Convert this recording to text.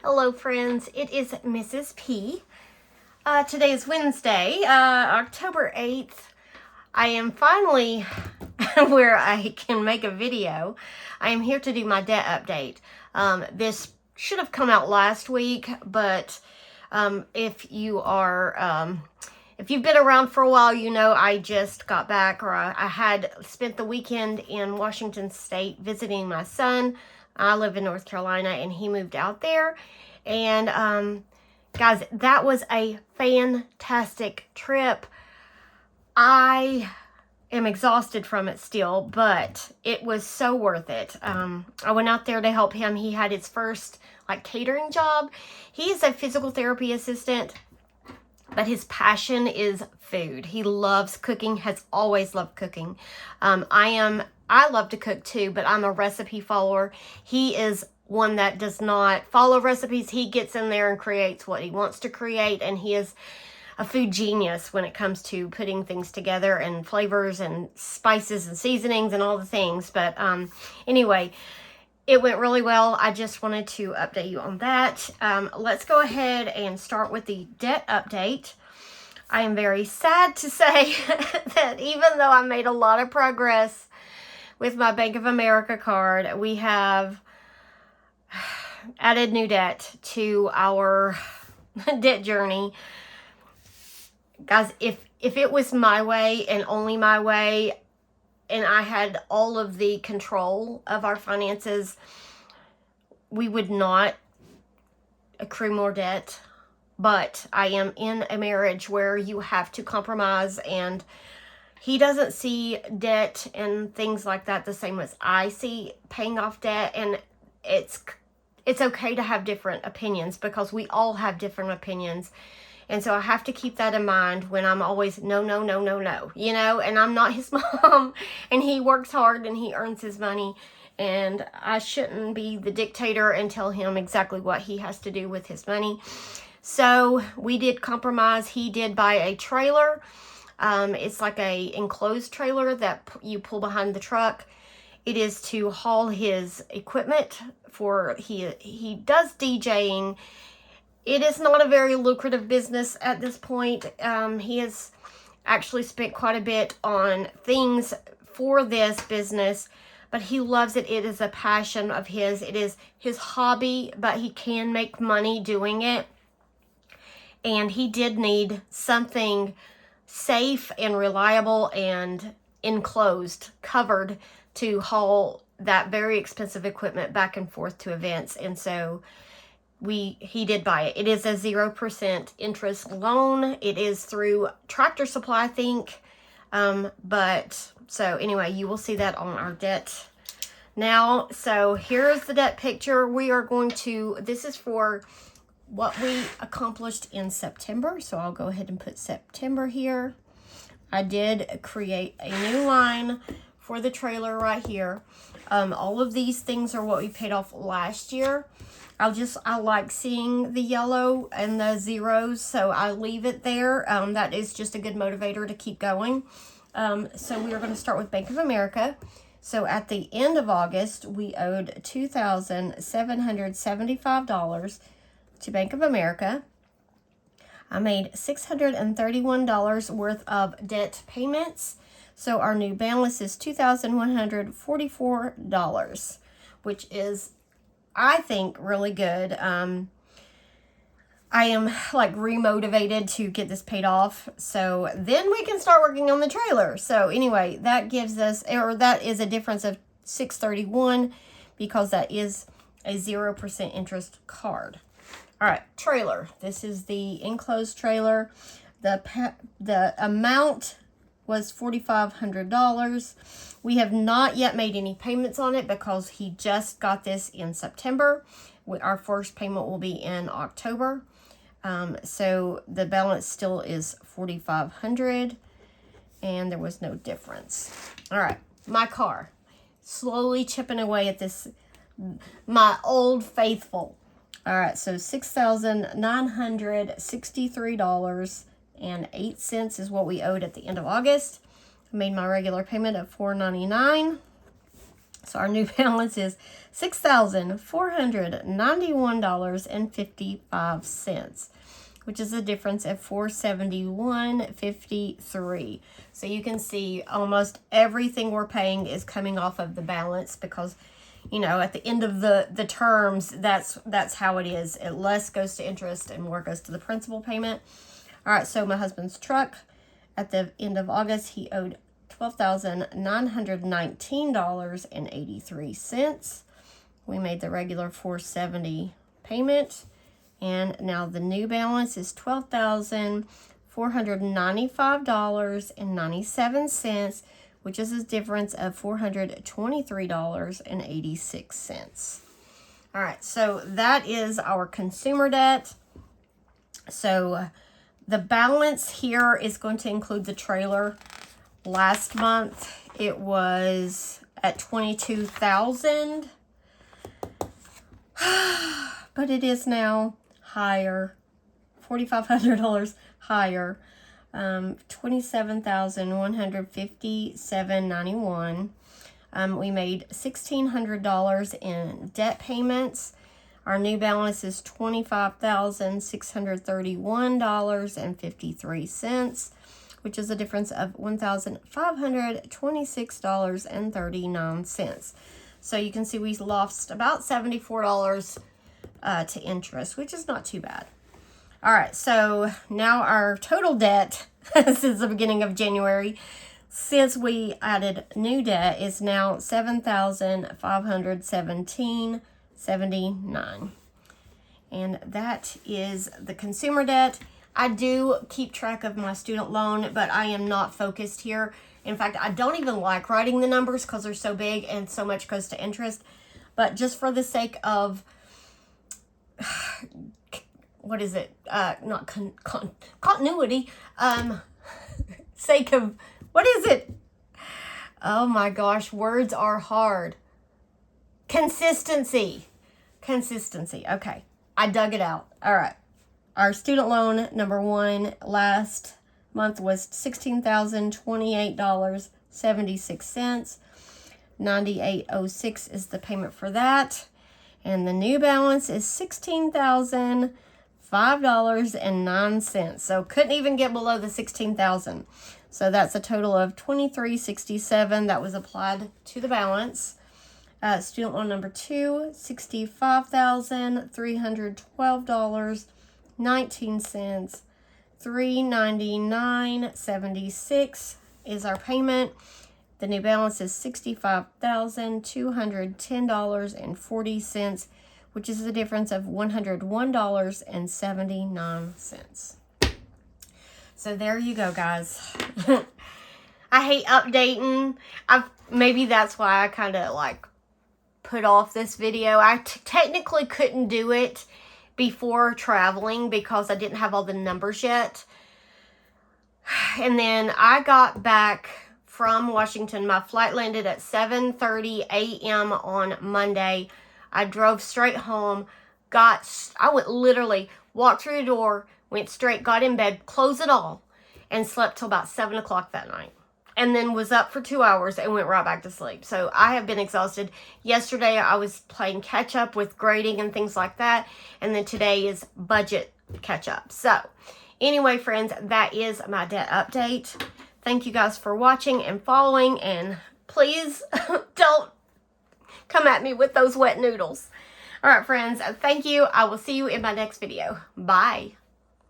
Hello friends, it is Mrs. P. Today is Wednesday, October 8th. I am finally where I can make a video. I am here to do my debt update. This should have come out last week, but if you've been around for a while, you know I just got back, or I had spent the weekend in Washington State visiting my son. I live in North Carolina, and he moved out there. And guys, that was a fantastic trip. I am exhausted from it still, but it was so worth it. I went out there to help him. He had his first catering job. He's a physical therapy assistant, but his passion is food. He loves cooking, has always loved cooking. I love to cook too, but I'm a recipe follower. He is one that does not follow recipes. He gets in there and creates what he wants to create, and he is a food genius when it comes to putting things together and flavors and spices and seasonings and all the things. But anyway, it went really well. I just wanted to update you on that. Let's go ahead and start with the debt update. I am very sad to say that even though I made a lot of progress with my Bank of America card, we have added new debt to our debt journey. Guys, if it was my way and only my way, and I had all of the control of our finances, we would not accrue more debt. But I am in a marriage where you have to compromise, and he doesn't see debt and things like that the same as I see paying off debt. And it's okay to have different opinions, because we all have different opinions. And so I have to keep that in mind when I'm always no, you know, and I'm not his mom, and he works hard and he earns his money, and I shouldn't be the dictator and tell him exactly what he has to do with his money. So we did compromise. He did buy a trailer. It's like a enclosed trailer that you pull behind the truck. It is to haul his equipment for, he does DJing. It is not a very lucrative business at this point. He has actually spent quite a bit on things for this business, but he loves it. It is a passion of his. It is his hobby, but he can make money doing it. And he did need something safe and reliable and enclosed, covered, to haul that very expensive equipment back and forth to events. And so he did buy it. It is a 0% interest loan. It is through Tractor Supply, I think. But so anyway, you will see that on our debt now. So here's the debt picture. We are going to, this is for what we accomplished in September. So I'll go ahead and put September here. I did create a new line for the trailer right here. All of these things are what we paid off last year. I like seeing the yellow and the zeros, so I leave it there. That is just a good motivator to keep going. So we are going to start with Bank of America. So at the end of August, we owed $2,775 to Bank of America. I made $631 worth of debt payments. So our new balance is $2,144, which is, I think, really good. I am remotivated to get this paid off, so then we can start working on the trailer. So anyway, that gives us, or that is a difference of $631, because that is a 0% interest card. All right, trailer. This is the enclosed trailer. The amount was $4,500. We have not yet made any payments on it because he just got this in September. Our first payment will be in October. So the balance still is $4,500, and there was no difference. All right, my car. Slowly chipping away at this, my old faithful. All right, so $6,963.08 is what we owed at the end of August. I made my regular payment of $499. So our new balance is $6,491.55, which is a difference of $471.53. So you can see almost everything we're paying is coming off of the balance because, you know, at the end of the terms, that's how it is. Less goes to interest and more goes to the principal payment. All right, so my husband's truck, at the end of August, he owed $12,919.83. We made the regular $470 payment, and now the new balance is $12,495.97, which is a difference of $423.86. All right, so that is our consumer debt. So the balance here is going to include the trailer. Last month it was at $22,000, but it is now higher, $4,500 higher, $27,157.91. We made $1,600 in debt payments. Our new balance is $25,631.53, which is a difference of $1,526.39. So you can see we lost about $74 to interest, which is not too bad. All right, so now our total debt since the beginning of January, since we added new debt, is now $7,517.79. And that is the consumer debt. I do keep track of my student loan, but I am not focused here. In fact, I don't even like writing the numbers because they're so big and so much goes to interest. But just for the sake of, what is it? Not continuity. Sake of, what is it? Oh my gosh, words are hard. Consistency. Okay, I dug it out. All right. Our student loan number one last month was $16,028.76. $98.06 is the payment for that. And the new balance is $16,005.09. So couldn't even get below the $16,000. So that's a total of $23.67 that was applied to the balance. Student loan number two, $65,312.19. $399.76 is our payment. The new balance is $65,210.40, which is the difference of $101.79. So there you go, guys. I hate updating. Maybe that's why I kind of like put off this video. I technically couldn't do it before traveling because I didn't have all the numbers yet. And then I got back from Washington. My flight landed at 7:30 a.m. on Monday. I drove straight home. I went literally, walked through the door, went straight, got in bed, closed it all, and slept till about 7 o'clock that night. And then was up for 2 hours and went right back to sleep. So I have been exhausted. Yesterday I was playing catch up with grading and things like that. And then today is budget catch up. So anyway, friends, that is my debt update. Thank you guys for watching and following. And please don't come at me with those wet noodles. All right, friends, thank you. I will see you in my next video. Bye.